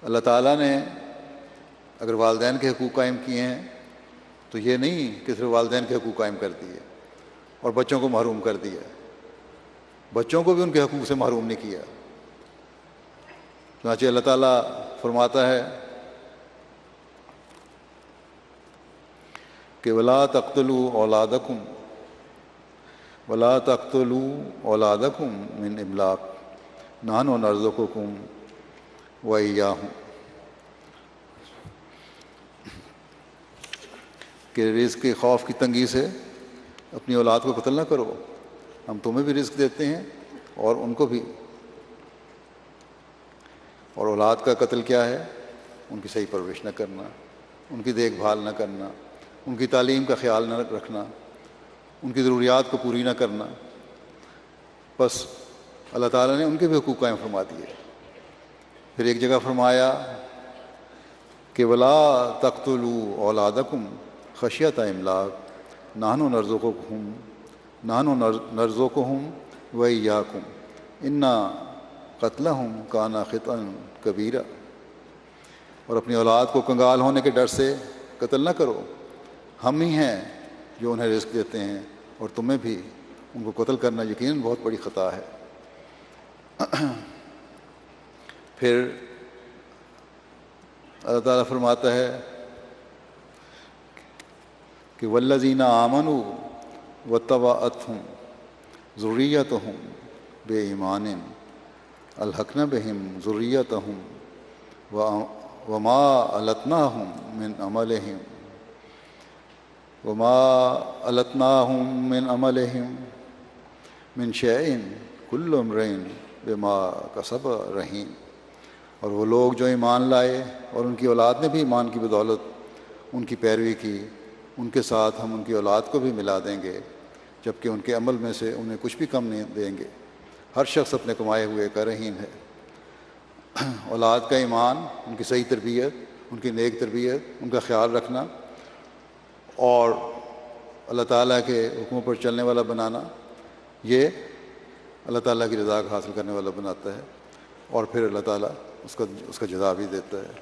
اللہ تعالیٰ نے اگر والدین کے حقوق قائم کیے ہیں تو یہ نہیں کہ صرف والدین کے حقوق قائم کر دیے اور بچوں کو محروم کر دیا، بچوں کو بھی ان کے حقوق سے محروم نہیں کیا۔ چنانچہ اللہ تعالیٰ فرماتا ہے کہ وَلَا تَقْتُلُوا أَوْلَادَكُمْ وَلَا تَقْتُلُوا أَوْلَادَكُمْ مِنْ إِمْلَاقٍ نَحْنُ نَرْزُقُكُمْ وَإِيَّاهُمْ، کہ رزق کے خوف کی تنگی سے اپنی اولاد کو قتل نہ کرو، ہم تمہیں بھی رزق دیتے ہیں اور ان کو بھی۔ اور اولاد کا قتل کیا ہے؟ ان کی صحیح پرورش نہ کرنا، ان کی دیکھ بھال نہ کرنا، ان کی تعلیم کا خیال نہ رکھنا، ان کی ضروریات کو پوری نہ کرنا۔ بس اللہ تعالیٰ نے ان کے بھی حقوق قائم فرما دیے۔ پھر ایک جگہ فرمایا کہ وَلَا تَقْتُلُوا أَوْلَادَكُمْ خَشْيَةَ إِمْلَاقٍ نَحْنُ نَرْزُقُهُمْ وَإِيَّاكُمْ إِنَّ قَتْلَهُمْ كَانَ خِطْئًا كَبِيرًا، اور اپنی اولاد کو کنگال ہونے کے ڈر سے قتل نہ کرو، ہم ہی ہیں جو انہیں رزق دیتے ہیں اور تمہیں بھی ان کو قتل کرنا یقیناً بہت بڑی خطا ہے۔ پھر اللہ تعالیٰ فرماتا ہے کہ والذین آمنوا واتبعتہم ذریتہم بإیمان الحقنا بہم ذریتہم وما علتناہم من عملہم من شیء کل امرئ بما کسب رہین، اور وہ لوگ جو ایمان لائے اور ان کی اولاد نے بھی ایمان کی بدولت ان کی پیروی کی، ان کے ساتھ ہم ان کی اولاد کو بھی ملا دیں گے، جبکہ ان کے عمل میں سے انہیں کچھ بھی کم نہیں دیں گے، ہر شخص اپنے کمائے ہوئے کا رہین ہے۔ اولاد کا ایمان، ان کی صحیح تربیت، ان کی نیک تربیت، ان کا خیال رکھنا اور اللہ تعالیٰ کے حکموں پر چلنے والا بنانا، یہ اللہ تعالیٰ کی رضا کا حاصل کرنے والا بناتا ہے، اور پھر اللہ تعالیٰ اس کا جزا بھی دیتا ہے۔